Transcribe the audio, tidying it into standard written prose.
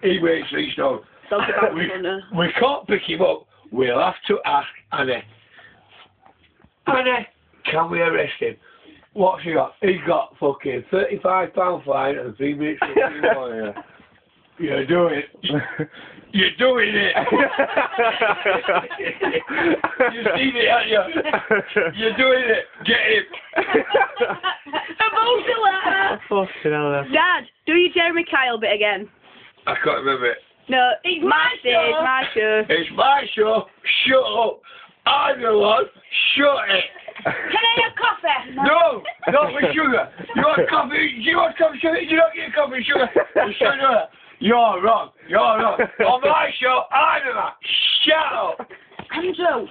He weighs 3 stone. Dog's about We, 100. we can't pick him up. We'll have to ask Annie. Annie, can we arrest him? What's he got? He's got fucking £35 fine and 3 minutes. You're doing it. You're doing it. You seen it, haven't you? You're doing it. Get him. Fucking hell. Dad, do your Jeremy Kyle bit again. I can't remember it. No, it's my show. My show. It's my show. Shut up. I'm the one. Shut it. Can I have coffee? No, not with sugar. You want coffee? Do you want coffee sugar? You don't get coffee sugar. Shut up. You're wrong. You're wrong. On my show, I'm the man. Shut up. Andrew.